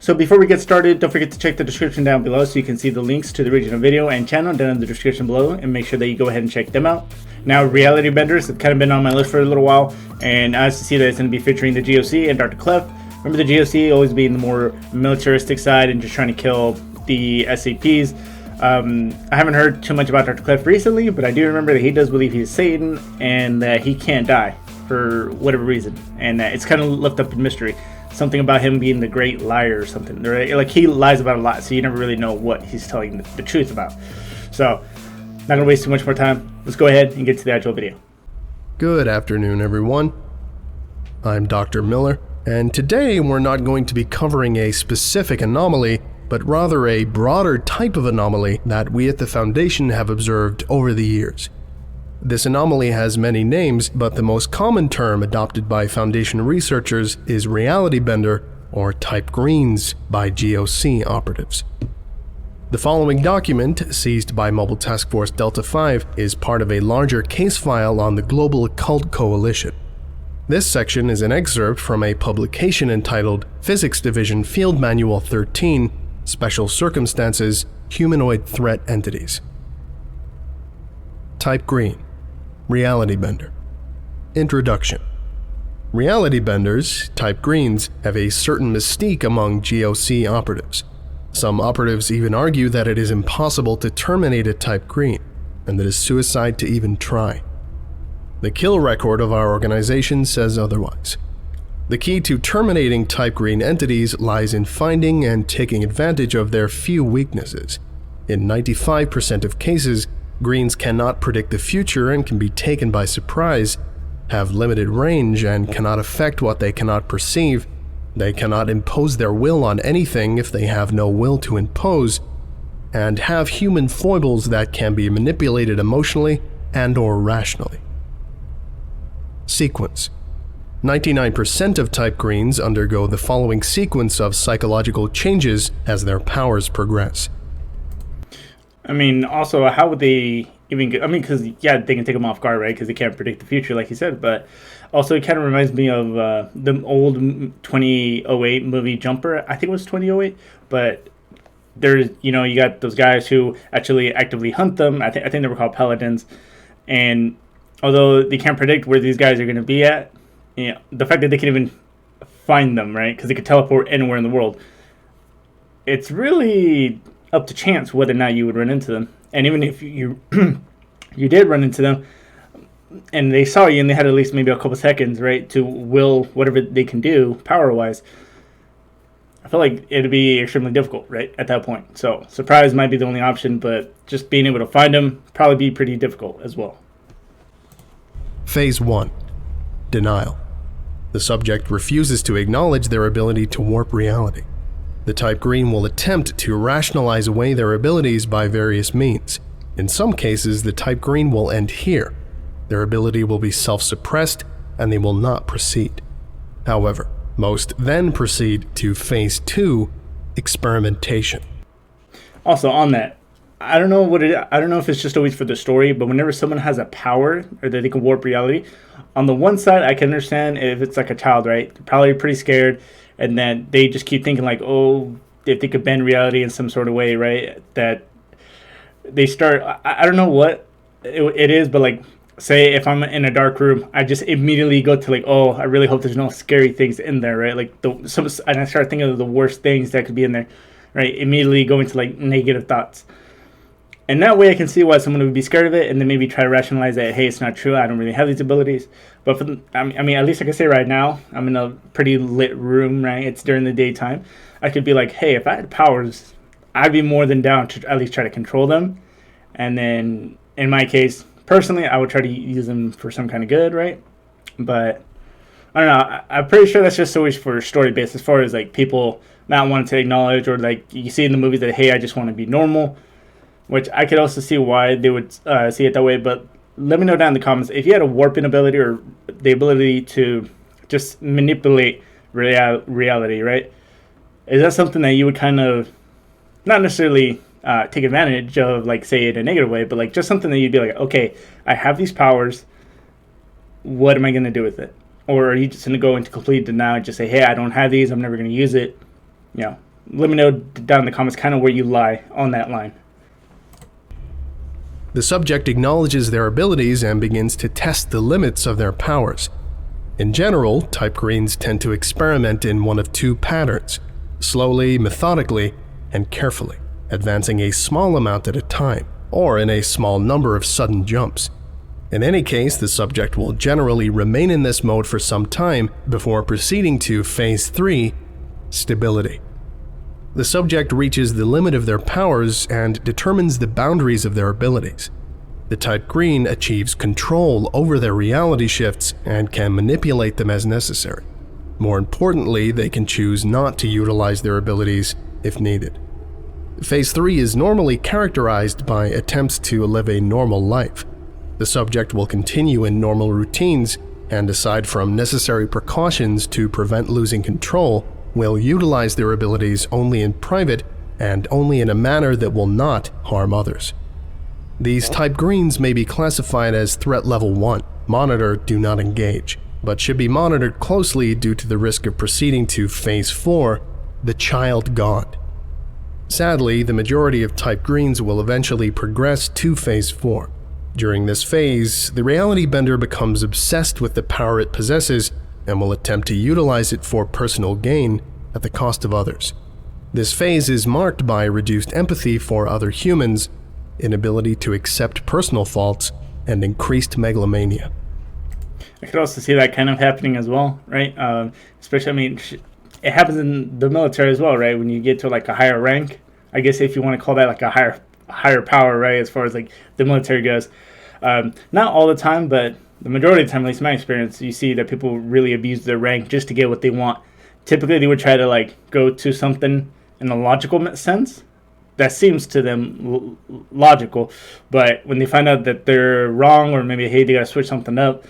So before we get started, don't forget to check the description down below so you can see the links to the original video and channel down in the description below, and make sure that you go ahead and check them out. Now, reality benders have kind of been on my list for a little while, and as you see that it's going to be featuring the GOC and Dr. Clef. Remember the GOC always being the more militaristic side and just trying to kill the SCPs. I haven't heard too much about Dr. Clef recently, but I do remember that he does believe he's Satan and that he can't die for whatever reason, and it's kind of left up in mystery. Something about him being the great liar or something. Like, he lies about a lot, so you never really know what he's telling the truth about. So, not gonna waste too much more time. Let's go ahead and get to the actual video. Good afternoon, everyone. I'm Dr. Miller, and today we're not going to be covering a specific anomaly, but rather a broader type of anomaly that we at the Foundation have observed over the years. This anomaly has many names, but the most common term adopted by Foundation researchers is reality bender, or type greens, by GOC operatives. The following document, seized by Mobile Task Force Delta 5, is part of a larger case file on the Global Occult Coalition. This section is an excerpt from a publication entitled Physics Division Field Manual 13, Special Circumstances, Humanoid Threat Entities. Type Green, Reality Bender. Introduction. Reality benders, type greens, have a certain mystique among GOC operatives. Some operatives even argue that it is impossible to terminate a type green, and that it is suicide to even try. The kill record of our organization says otherwise. The key to terminating type green entities lies in finding and taking advantage of their few weaknesses. In 95% of cases, greens cannot predict the future and can be taken by surprise, have limited range and cannot affect what they cannot perceive. They cannot impose their will on anything if they have no will to impose, and have human foibles that can be manipulated emotionally and/or rationally. Sequence. 99% of type greens undergo the following sequence of psychological changes as their powers progress. I mean, also, how would they even get, because, yeah, they can take them off guard, right? Because they can't predict the future, like you said. But also, it kind of reminds me of the old 2008 movie Jumper. I think it was 2008. But there's, you got those guys who actually actively hunt them. I think they were called paladins. And although they can't predict where these guys are going to be at, the fact that they can even find them, right? Because they could teleport anywhere in the world. It's really up to chance whether or not you would run into them. And even if you you did run into them and they saw you and they had at least maybe a couple seconds, right, to will whatever they can do power wise, I feel like it'd be extremely difficult, right, at that point. So surprise might be the only option, but just being able to find them probably be pretty difficult as well. Phase 1. Denial. The subject refuses to acknowledge their ability to warp reality. The type green will attempt to rationalize away their abilities by various means. In some cases, the type green will end here. Their ability will be self-suppressed, and they will not proceed. However, most then proceed to Phase 2, experimentation. Also, on that, I don't know if it's just always for the story, but whenever someone has a power or that they can warp reality, on the one side, I can understand if it's like a child, right? They're probably pretty scared. And then they just keep thinking like, oh, if they could bend reality in some sort of way, right? That they start, I don't know what it is, but like, say if I'm in a dark room, I just immediately go to like, oh, I really hope there's no scary things in there, right? Like, and I start thinking of the worst things that could be in there, right? Immediately going to like negative thoughts. And that way I can see why someone would be scared of it and then maybe try to rationalize that, hey, it's not true, I don't really have these abilities. But I mean, at least I can say right now, I'm in a pretty lit room, right? It's during the daytime. I could be like, hey, if I had powers, I'd be more than down to at least try to control them. And then in my case, personally, I would try to use them for some kind of good, right? But I don't know. I'm pretty sure that's just always for story based, as far as like people not wanting to acknowledge, or like you see in the movies that, hey, I just want to be normal. Which I could also see why they would see it that way. But let me know down in the comments if you had a warping ability or the ability to just manipulate reality, right? Is that something that you would kind of not necessarily take advantage of, like, say, in a negative way, but like just something that you'd be like, okay, I have these powers. What am I going to do with it? Or are you just going to go into complete denial and just say, hey, I don't have these, I'm never going to use it? let me know down in the comments kind of where you lie on that line. The subject acknowledges their abilities and begins to test the limits of their powers. In general, type greens tend to experiment in one of two patterns: slowly, methodically, and carefully, advancing a small amount at a time, or in a small number of sudden jumps. In any case, the subject will generally remain in this mode for some time before proceeding to Phase 3, Stability. The subject reaches the limit of their powers and determines the boundaries of their abilities. The type green achieves control over their reality shifts and can manipulate them as necessary. More importantly, they can choose not to utilize their abilities if needed. Phase 3 is normally characterized by attempts to live a normal life. The subject will continue in normal routines and, aside from necessary precautions to prevent losing control, will utilize their abilities only in private and only in a manner that will not harm others. These type greens may be classified as Threat Level 1, Monitor, Do Not Engage, but should be monitored closely due to the risk of proceeding to Phase 4, the Child God. Sadly, the majority of type greens will eventually progress to Phase 4. During this phase, the reality bender becomes obsessed with the power it possesses and will attempt to utilize it for personal gain at the cost of others. This phase is marked by reduced empathy for other humans, inability to accept personal faults, and increased megalomania. I could also see that kind of happening as well, right? Especially, I mean, it happens in the military as well, right? When you get to like a higher rank, I guess if you want to call that like a higher power, right? As far as like the military goes, not all the time, but the majority of the time, at least in my experience, you see that people really abuse their rank just to get what they want. Typically, they would try to like go to something in a logical sense that seems to them logical, but when they find out that they're wrong, or maybe hey, they gotta switch something up,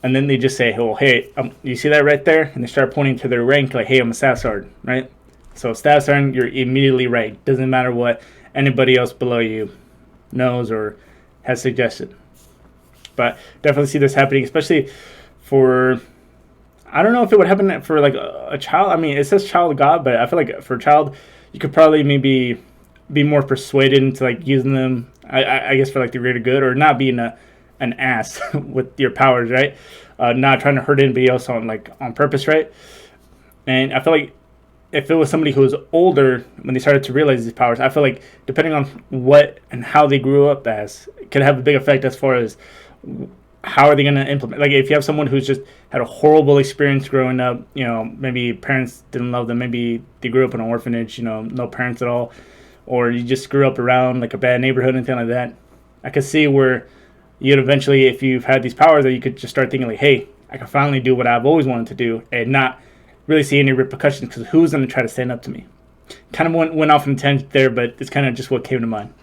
and then they just say, "Oh, hey, you see that right there?" And they start pointing to their rank, like, "Hey, I'm a staff sergeant," right? So staff sergeant, you're immediately right. Doesn't matter what anybody else below you knows or has suggested. But definitely see this happening, especially for, I don't know if it would happen for like a child. I mean, it says child God, but I feel like for a child, you could probably maybe be more persuaded into like using them, I guess, for like the greater good, or not being an ass with your powers, right? Not trying to hurt anybody else on purpose, right? And I feel like if it was somebody who was older when they started to realize these powers, I feel like depending on what and how they grew up as, it could have a big effect as far as how are they going to implement. Like if you have someone who's just had a horrible experience growing up, you know, maybe parents didn't love them, maybe they grew up in an orphanage, you know, no parents at all, or you just grew up around like a bad neighborhood and things like that, I could see where you'd eventually, if you've had these powers, that you could just start thinking like, hey, I can finally do what I've always wanted to do and not really see any repercussions, because who's going to try to stand up to me? Kind of went off in tangent there, but it's kind of just what came to mind.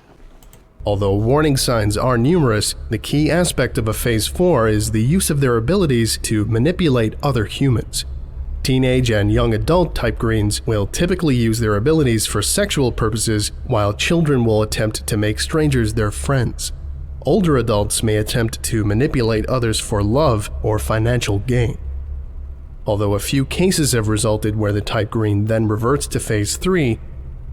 Although warning signs are numerous, the key aspect of a Phase 4 is the use of their abilities to manipulate other humans. Teenage and young adult type greens will typically use their abilities for sexual purposes, while children will attempt to make strangers their friends. Older adults may attempt to manipulate others for love or financial gain. Although a few cases have resulted where the type green then reverts to Phase 3,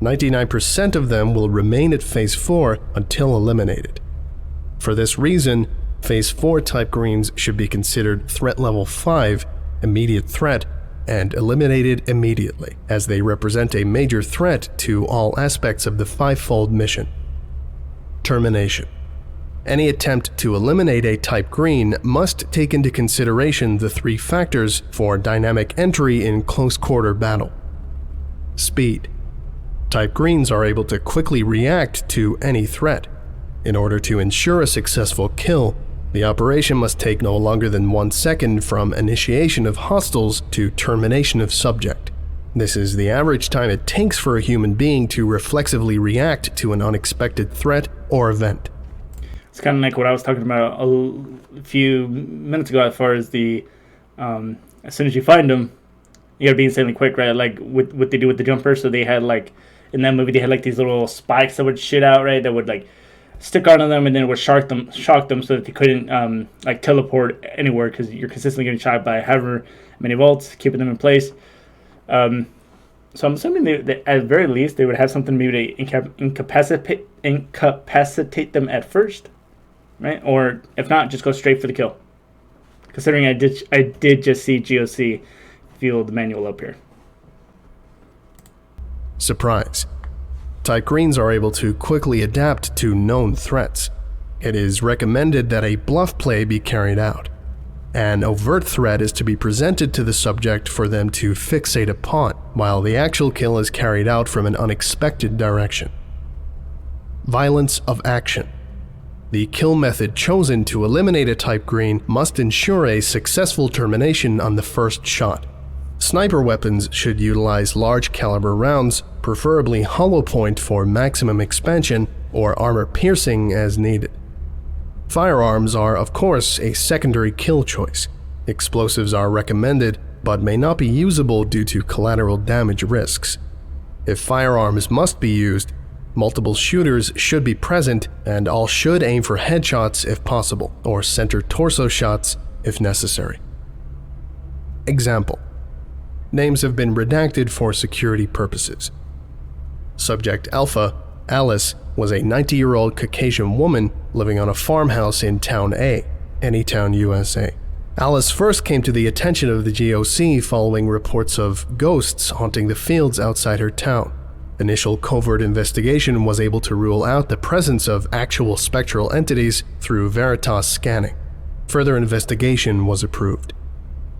99% of them will remain at Phase 4 until eliminated. For this reason, Phase 4 type greens should be considered Threat Level 5, Immediate Threat, and eliminated immediately, as they represent a major threat to all aspects of the fivefold mission. Termination. Any attempt to eliminate a type green must take into consideration the three factors for dynamic entry in close-quarter battle. Speed. Type greens are able to quickly react to any threat. In order to ensure a successful kill, the operation must take no longer than 1 second from initiation of hostiles to termination of subject. This is the average time it takes for a human being to reflexively react to an unexpected threat or event. It's kind of like what I was talking about a few minutes ago, as far as the as soon as you find them, you gotta be insanely quick, right? Like what they do with the jumper. So they had like in that movie, they had like these little spikes that would shit out, right? That would like stick onto them, and then it would shock them so that they couldn't like teleport anywhere, because you're consistently getting shot by however many volts, keeping them in place. So I'm assuming they at very least they would have something maybe to incapacitate them at first, right? Or if not, just go straight for the kill. Considering I did just see GOC field manual up here. Surprise. Type Greens are able to quickly adapt to known threats. It is recommended that a bluff play be carried out. An overt threat is to be presented to the subject for them to fixate upon, while the actual kill is carried out from an unexpected direction. Violence of action. The kill method chosen to eliminate a Type Green must ensure a successful termination on the first shot. Sniper weapons should utilize large caliber rounds, preferably hollow point for maximum expansion or armor piercing as needed. Firearms are, of course, a secondary kill choice. Explosives are recommended, but may not be usable due to collateral damage risks. If firearms must be used, multiple shooters should be present, and all should aim for headshots if possible, or center torso shots if necessary. Example. Names have been redacted for security purposes. Subject Alpha, Alice, was a 90-year-old Caucasian woman living on a farmhouse in Town A, Anytown, USA. Alice first came to the attention of the GOC following reports of ghosts haunting the fields outside her town. Initial covert investigation was able to rule out the presence of actual spectral entities through Veritas scanning. Further investigation was approved.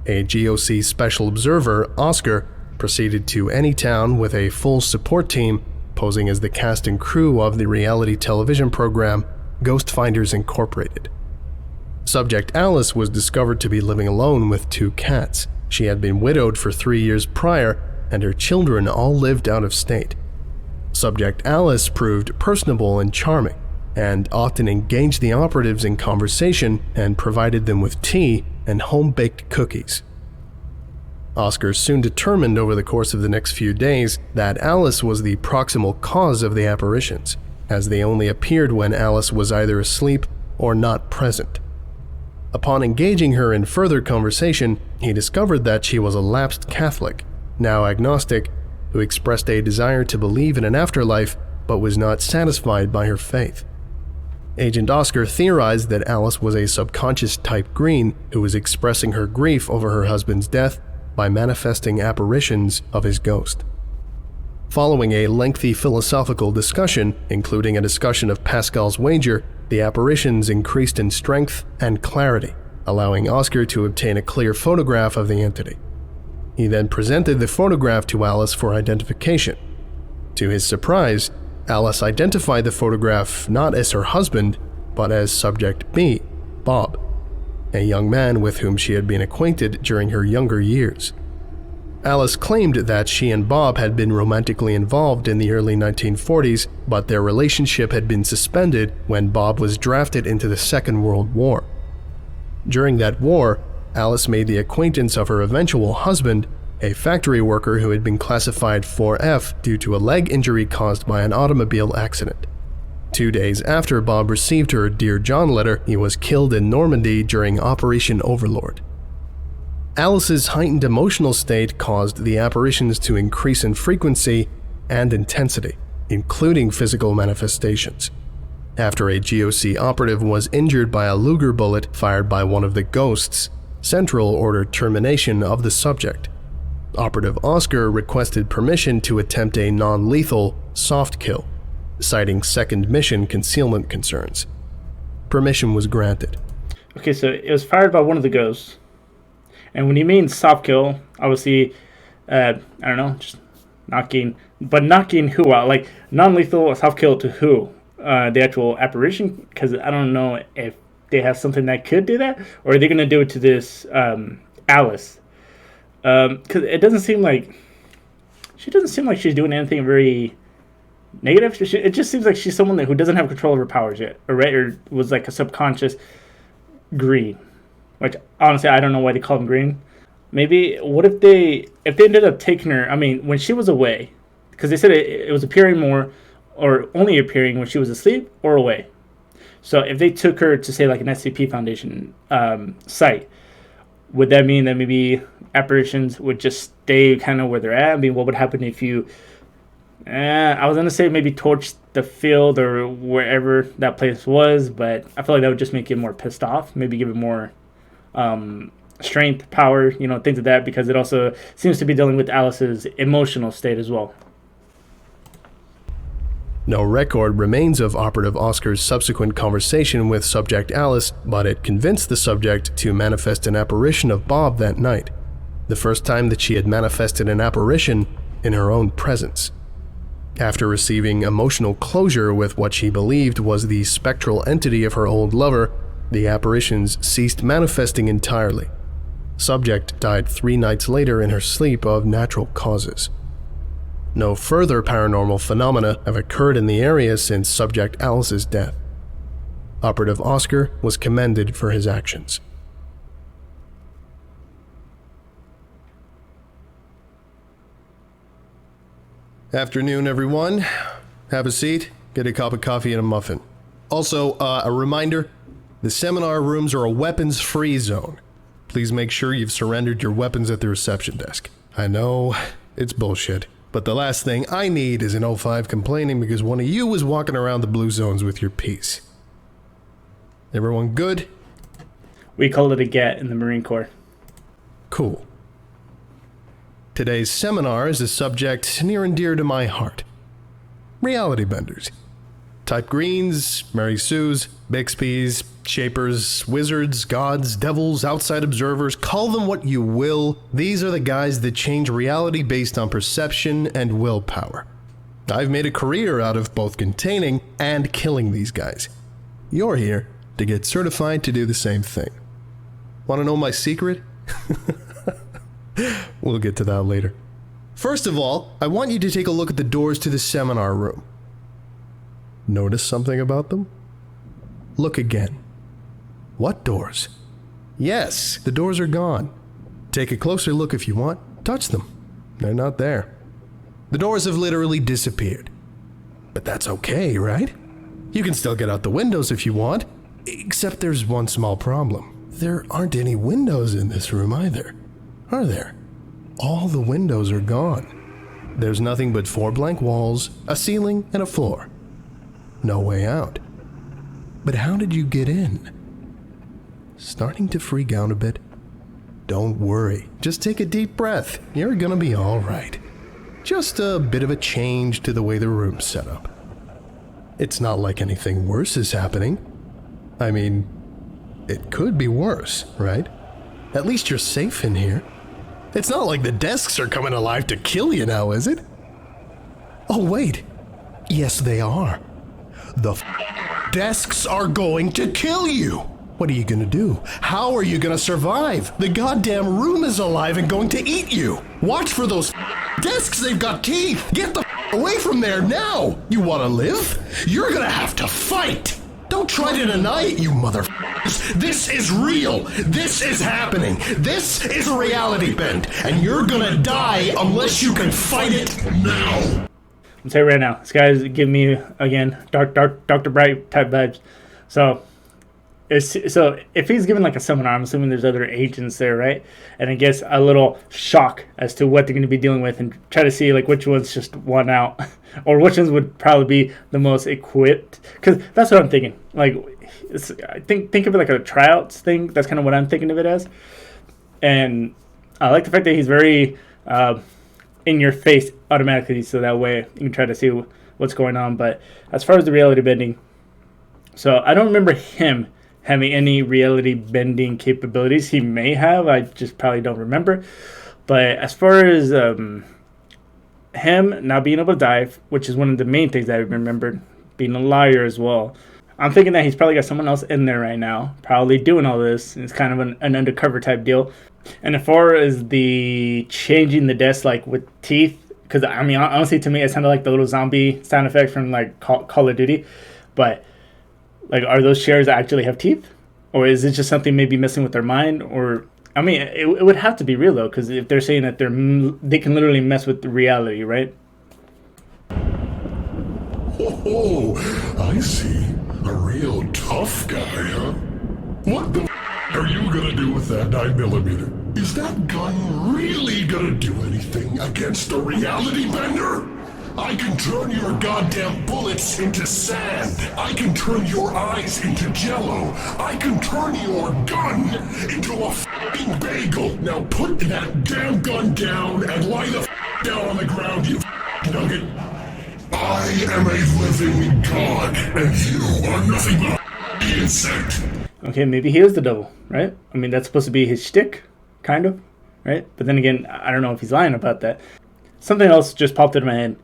A GOC special observer, Oscar, proceeded to Anytown with a full support team, posing as the cast and crew of the reality television program Ghost Finders Incorporated. Subject Alice was discovered to be living alone with 2 cats. She had been widowed for 3 years prior, and her children all lived out of state. Subject Alice proved personable and charming, and often engaged the operatives in conversation and provided them with tea and home-baked cookies. Oscar soon determined over the course of the next few days that Alice was the proximal cause of the apparitions, as they only appeared when Alice was either asleep or not present. Upon engaging her in further conversation, he discovered that she was a lapsed Catholic, now agnostic, who expressed a desire to believe in an afterlife but was not satisfied by her faith. Agent Oscar theorized that Alice was a subconscious Type Green who was expressing her grief over her husband's death by manifesting apparitions of his ghost. Following a lengthy philosophical discussion, including a discussion of Pascal's wager, the apparitions increased in strength and clarity, allowing Oscar to obtain a clear photograph of the entity. He then presented the photograph to Alice for identification. To his surprise, Alice identified the photograph not as her husband, but as Subject B, Bob, a young man with whom she had been acquainted during her younger years. Alice claimed that she and Bob had been romantically involved in the early 1940s, but their relationship had been suspended when Bob was drafted into the Second World War. During that war, Alice made the acquaintance of her eventual husband, a factory worker who had been classified 4F due to a leg injury caused by an automobile accident. 2 days after Bob received her Dear John letter, he was killed in Normandy during Operation Overlord. Alice's heightened emotional state caused the apparitions to increase in frequency and intensity, including physical manifestations. After a GOC operative was injured by a Luger bullet fired by one of the ghosts, Central ordered termination of the subject. Operative Oscar requested permission to attempt a non-lethal soft kill, citing second mission concealment concerns. Permission was granted. Okay, so it was fired by one of the ghosts. And when you mean soft kill, obviously, I don't know, just knocking who out? Like, non-lethal soft kill to who? The actual apparition? Because I don't know if they have something that could do that, or are they going to do it to this Alice? Because it doesn't seem like she's doing anything very negative. It just seems like she's someone who doesn't have control of her powers yet, or was like a subconscious green. Which honestly, I don't know why they call them green. Maybe what if they ended up taking her? I mean, when she was away, because they said it was appearing more, or only appearing when she was asleep or away. So if they took her to say like an SCP Foundation site, would that mean that maybe apparitions would just stay kind of where they're at? I mean, what would happen if you, I was going to say maybe torch the field or wherever that place was, but I feel like that would just make it more pissed off, maybe give it more strength, power, things like that, because it also seems to be dealing with Alice's emotional state as well. No record remains of Operative Oscar's subsequent conversation with Subject Alice, but it convinced the subject to manifest an apparition of Bob that night, the first time that she had manifested an apparition in her own presence. After receiving emotional closure with what she believed was the spectral entity of her old lover, the apparitions ceased manifesting entirely. Subject died 3 nights later in her sleep of natural causes. No further paranormal phenomena have occurred in the area since Subject Alice's death. Operative Oscar was commended for his actions. Afternoon, everyone. Have a seat, get a cup of coffee and a muffin. Also, a reminder, the seminar rooms are a weapons-free zone. Please make sure you've surrendered your weapons at the reception desk. I know, it's bullshit. But the last thing I need is an 05 complaining because one of you was walking around the blue zones with your piece. Everyone good? We call it a GET in the Marine Corps. Cool. Today's seminar is a subject near and dear to my heart. Reality benders. Type Greens, Mary Sues, Bixby's, Shapers, Wizards, Gods, Devils, Outside Observers, call them what you will. These are the guys that change reality based on perception and willpower. I've made a career out of both containing and killing these guys. You're here to get certified to do the same thing. Want to know my secret? We'll get to that later. First of all, I want you to take a look at the doors to the seminar room. Notice something about them? Look again. What doors? Yes, the doors are gone. Take a closer look if you want. Touch them. They're not there. The doors have literally disappeared. But that's okay, right? You can still get out the windows if you want. Except there's one small problem. There aren't any windows in this room either, are there? All the windows are gone. There's nothing but 4 blank walls, a ceiling, and a floor. No way out. But how did you get in? Starting to freak out a bit? Don't worry. Just take a deep breath. You're gonna be all right. Just a bit of a change to the way the room's set up. It's not like anything worse is happening. I mean, it could be worse, right? At least you're safe in here. It's not like the desks are coming alive to kill you now, is it? Oh, wait. Yes, they are. The desks are going to kill you. What are you gonna do? How are you gonna survive? The goddamn room is alive and going to eat you. Watch for those desks, they've got teeth. Get the away from there now. You wanna live? You're gonna have to fight. Don't try to deny it, you motherfuckers. This is real. This is happening. This is a reality bend. And you're gonna die unless you can fight it now. I'm saying right now, this guy's giving me, again, Dr. Bright type vibes. So if he's giving like a seminar, I'm assuming there's other agents there, right? And it gets a little shock as to what they're going to be dealing with and try to see like which ones just won out or which ones would probably be the most equipped. Because that's what I'm thinking. Like, I think of it like a tryouts thing. That's kind of what I'm thinking of it as. And I like the fact that he's very in your face automatically, so that way you can try to see what's going on. But as far as the reality bending, so I don't remember him having any reality bending capabilities. He may have, I just probably don't remember. But as far as him not being able to dive, which is one of the main things that I remembered, being a liar as well, I'm thinking that he's probably got someone else in there right now, probably doing all this. It's kind of an undercover type deal. And as far as the changing the desk, like with teeth, because I mean, honestly, to me, it sounded like the little zombie sound effect from like Call of Duty. But like, are those chairs that actually have teeth? Or is it just something maybe messing with their mind? Or, I mean, it would have to be real, though, because if they're saying that they can literally mess with the reality, right? Oh, I see. A real tough guy, huh? What the are you gonna do with that 9mm? Is that gun really gonna do anything against a reality bender? I can turn your goddamn bullets into sand. I can turn your eyes into jello. I can turn your gun into a f***ing bagel. Now put that damn gun down and lie the f*** down on the ground, you f***ing nugget. I am a living god, and you are nothing but a insect. Okay, maybe he is the devil, right? I mean, that's supposed to be his shtick, kind of, right? But then again, I don't know if he's lying about that. Something else just popped into my head.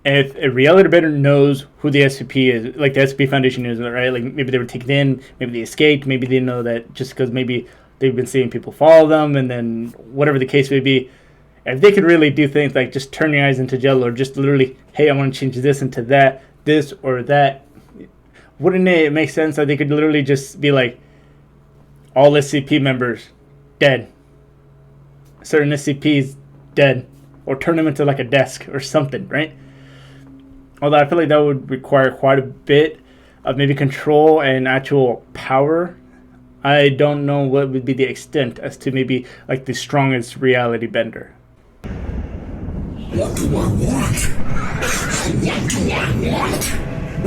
If a reality bender knows who the SCP is, like the SCP Foundation is, right? Like maybe they were taken in, maybe they escaped, maybe they know that just because maybe they've been seeing people follow them, and then whatever the case may be, if they could really do things like just turn your eyes into jello, or just literally, hey, I want to change this into that, this or that, wouldn't it make sense that they could literally just be like, all SCP members dead, certain SCPs dead, or turn them into like a desk or something, right? Although I feel like that would require quite a bit of maybe control and actual power. I don't know what would be the extent as to maybe like the strongest reality bender. What do I want? What do I want?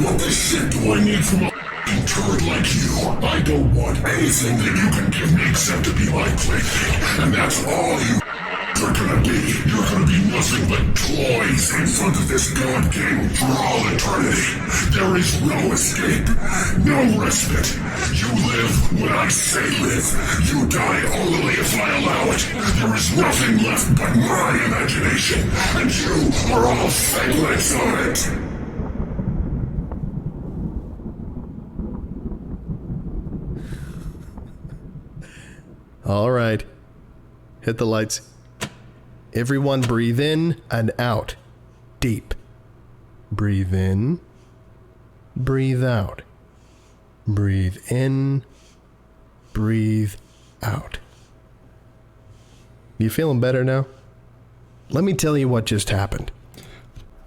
What the shit do I need from a f***ing turd like you? I don't want anything that you can give me except to be my plaything, and that's all you are gonna be. You're gonna be nothing but toys in front of this god game for all eternity. There is no escape, no respite. You live when I say live. You die only if I allow it. There is nothing left but my imagination, and you are all figments of it. All right. Hit the lights. Everyone breathe in and out. Deep. Breathe in. Breathe out. Breathe in. Breathe out. You feeling better now? Let me tell you what just happened.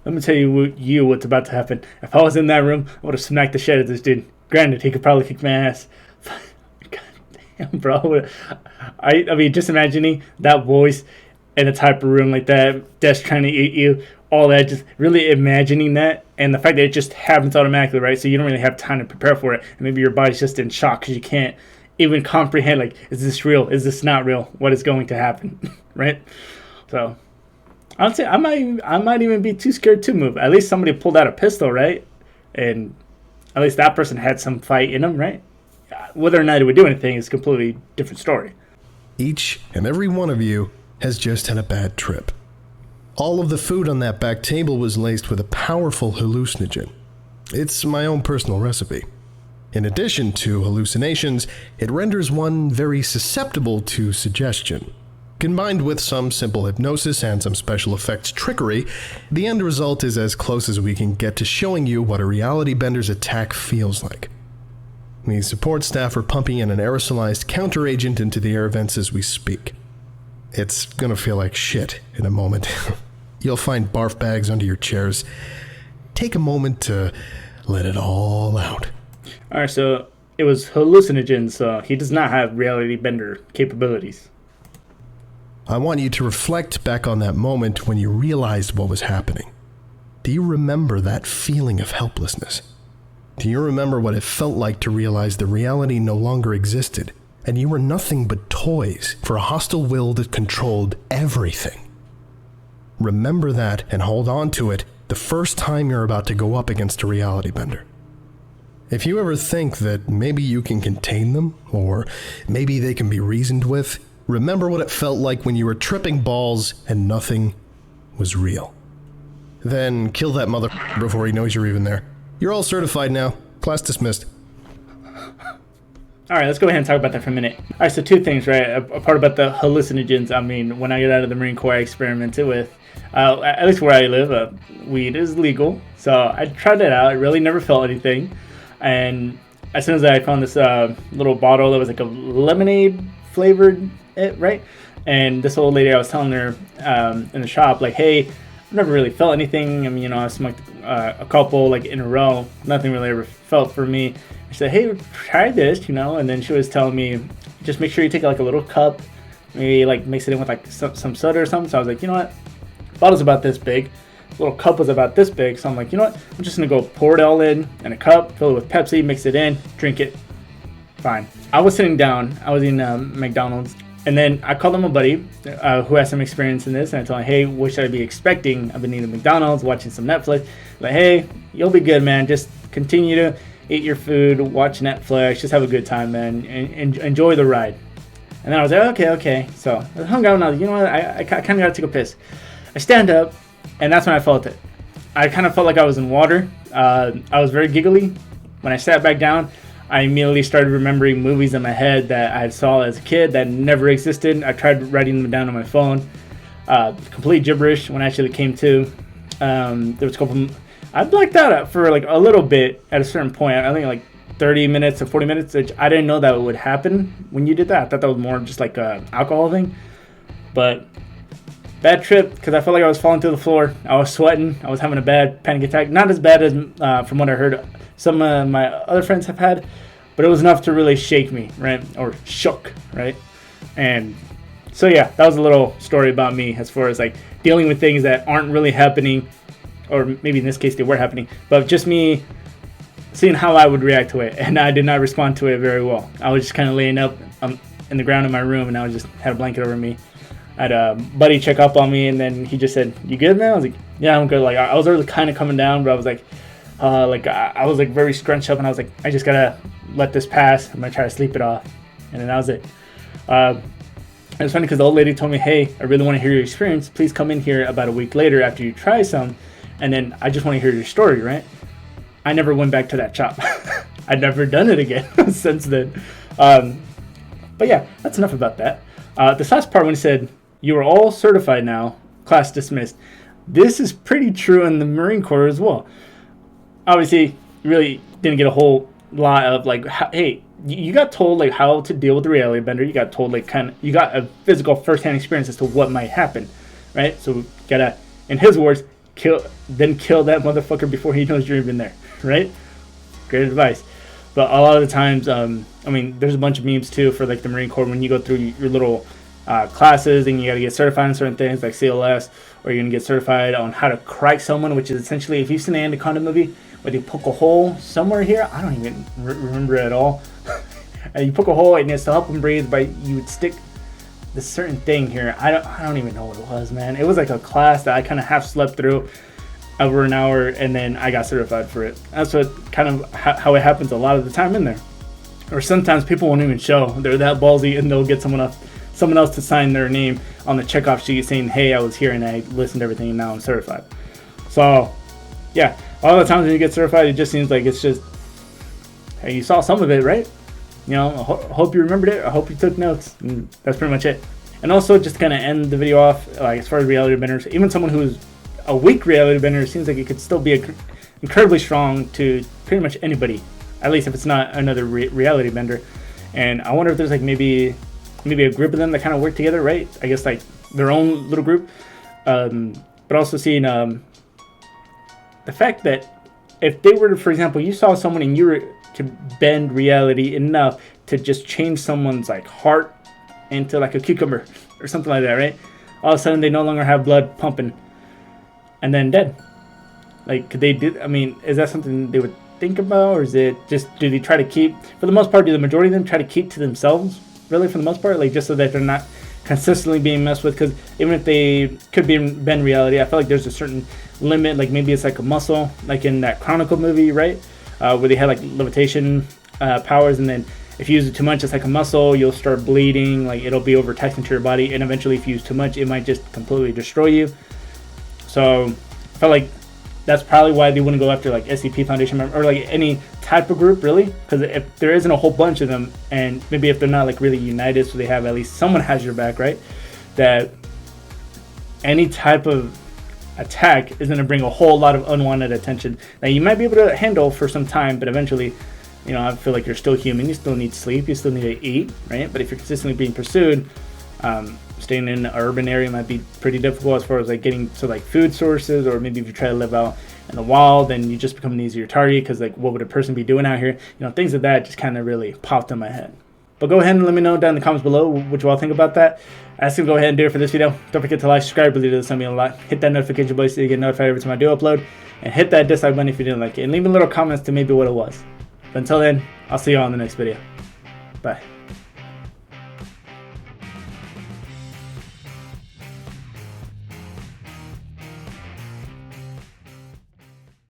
Let me tell you what's about to happen. If I was in that room, I would have smacked the shit out of this dude. Granted, he could probably kick my ass. God damn, bro. I mean, just imagining that voice in a type of room like that, desk trying to eat you, all that, just really imagining that, and the fact that it just happens automatically, right? So you don't really have time to prepare for it, and maybe your body's just in shock because you can't even comprehend, like, is this real? Is this not real? What is going to happen, right? So I'd say I might even be too scared to move. At least somebody pulled out a pistol, right? And at least that person had some fight in them, right? Whether or not it would do anything is a completely different story. Each and every one of you has just had a bad trip. All of the food on that back table was laced with a powerful hallucinogen. It's my own personal recipe. In addition to hallucinations, it renders one very susceptible to suggestion. Combined with some simple hypnosis and some special effects trickery, the end result is as close as we can get to showing you what a reality bender's attack feels like. The support staff are pumping in an aerosolized counteragent into the air vents as we speak. It's gonna feel like shit in a moment. You'll find barf bags under your chairs. Take a moment to let it all out. Alright, so it was hallucinogens, so he does not have reality bender capabilities. I want you to reflect back on that moment when you realized what was happening. Do you remember that feeling of helplessness? Do you remember what it felt like to realize the reality no longer existed, and you were nothing but toys for a hostile will that controlled everything? Remember that and hold on to it the first time you're about to go up against a reality bender. If you ever think that maybe you can contain them, or maybe they can be reasoned with, remember what it felt like when you were tripping balls and nothing was real. Then kill that mother before he knows you're even there. You're all certified now. Class dismissed. Alright, let's go ahead and talk about that for a minute. Alright, so two things, right? A part about the hallucinogens. I mean, when I get out of the Marine Corps, I experimented with, at least where I live, weed is legal. So I tried it out. I really never felt anything. And as soon as I found this little bottle that was like a lemonade flavored, right? And this old lady, I was telling her in the shop, like, hey, never really felt anything. I mean, I smoked a couple like in a row. Nothing really ever felt for me. She said, hey, try this, and then she was telling me, just make sure you take like a little cup, maybe like mix it in with like some soda or something. So I was like, you know what? Bottle's about this big. Little cup was about this big. So I'm like, you know what? I'm just going to go pour it all in a cup, fill it with Pepsi, mix it in, drink it. Fine. I was sitting down. I was in McDonald's. And then I called him a buddy who has some experience in this. And I told him, hey, what should I be expecting? I've been eating McDonald's, watching some Netflix. Like, hey, you'll be good, man. Just continue to eat your food, watch Netflix, just have a good time, man, and enjoy the ride. And then I was like, okay. So I hung out and I was like, you know what, I kind of got to take a piss. I stand up, and that's when I felt it. I kind of felt like I was in water. I was very giggly. When I sat back down, I immediately started remembering movies in my head that I saw as a kid that never existed. I tried writing them down on my phone. Complete gibberish when I actually came to. There was a couple... I blacked out for like a little bit at a certain point. I think like 30 minutes to 40 minutes. Which I didn't know that would happen when you did that. I thought that was more just like an alcohol thing. But bad trip because I felt like I was falling to the floor. I was sweating. I was having a bad panic attack. Not as bad as from what I heard some of my other friends have had. But it was enough to really shake me, right? Or shook, right? And so yeah, that was a little story about me as far as like dealing with things that aren't really happening. Or maybe in this case they were happening, but just me seeing how I would react to it, and I did not respond to it very well. I was just kind of laying up in the ground in my room, and I just had a blanket over me. I had a buddy check up on me, and then he just said, "You good, man?" I was like, "Yeah, I'm good." Like I was already kind of coming down, but I was like, I was like very scrunched up, and I was like, "I just gotta let this pass. I'm gonna try to sleep it off," and then that was it. It was funny because the old lady told me, "Hey, I really want to hear your experience. Please come in here about a week later after you try some." And then I just want to hear your story, right? I never went back to that shop. I'd never done it again since then. But yeah, that's enough about that. This last part when he said, you are all certified now, class dismissed. This is pretty true in the Marine Corps as well. Obviously, you really didn't get a whole lot of like, hey, you got told like how to deal with the reality bender. You got told like you got a physical first-hand experience as to what might happen, right? So we gotta, in his words, kill that motherfucker before he knows you're even there, right? Great advice. But a lot of the times, I mean, there's a bunch of memes too for like the Marine Corps when you go through your little classes and you got to get certified on certain things like CLS, or you're gonna get certified on how to crack someone, which is essentially, if you've seen the Anaconda movie where they poke a hole somewhere here, I don't even remember it at all. And you poke a hole and it's to help them breathe, but you would stick this certain thing here. I don't even know what it was, man. It was like a class that I kind of half slept through over an hour, and then I got certified for it. That's what kind of how it happens a lot of the time in there. Or sometimes people won't even show. They're that ballsy and they'll get someone else to sign their name on the checkoff sheet saying, hey, I was here and I listened to everything and now I'm certified. So yeah, a lot of the times when you get certified, it just seems like it's just, hey, you saw some of it, right? You know, I hope you remembered it. I hope you took notes. And that's pretty much it. And also, just to kind of end the video off, like as far as reality benders, even someone who's a weak reality bender, it seems like it could still be incredibly strong to pretty much anybody. At least if it's not another reality bender. And I wonder if there's like maybe a group of them that kind of work together, right? I guess like their own little group. But also seeing the fact that if they were to, for example, you saw someone and you were to bend reality enough to just change someone's like heart into like a cucumber or something like that, right? All of a sudden they no longer have blood pumping and then dead. Like, could they do? I mean, is that something they would think about, or is it just, do they try to keep, for the most part, do the majority of them try to keep to themselves, really, for the most part, like just so that they're not consistently being messed with? Because even if they could be bend reality, I feel like there's a certain limit. Like maybe it's like a muscle, like in that Chronicle movie, right? Where they had like levitation powers, and then if you use it too much, it's like a muscle, you'll start bleeding, like it'll be overtaxing to your body, and eventually if you use too much, it might just completely destroy you. So I felt like that's probably why they wouldn't go after like SCP Foundation member, or like any type of group, really, because if there isn't a whole bunch of them, and maybe if they're not like really united, so they have at least someone has your back, right, that any type of attack is going to bring a whole lot of unwanted attention that you might be able to handle for some time, but eventually, you know, I feel like you're still human, you still need sleep, you still need to eat, right? But if you're consistently being pursued, staying in an urban area might be pretty difficult as far as like getting to like food sources, or maybe if you try to live out in the wild, then you just become an easier target because like what would a person be doing out here? Things like that just kind of really popped in my head. But go ahead and let me know down in the comments below what you all think about that. I still go ahead and do it for this video. Don't forget to like, subscribe, really does help me a lot. Hit that notification bell so you get notified every time I do upload. And hit that dislike button if you didn't like it. And leave a little comments to maybe what it was. But until then, I'll see you all in the next video. Bye.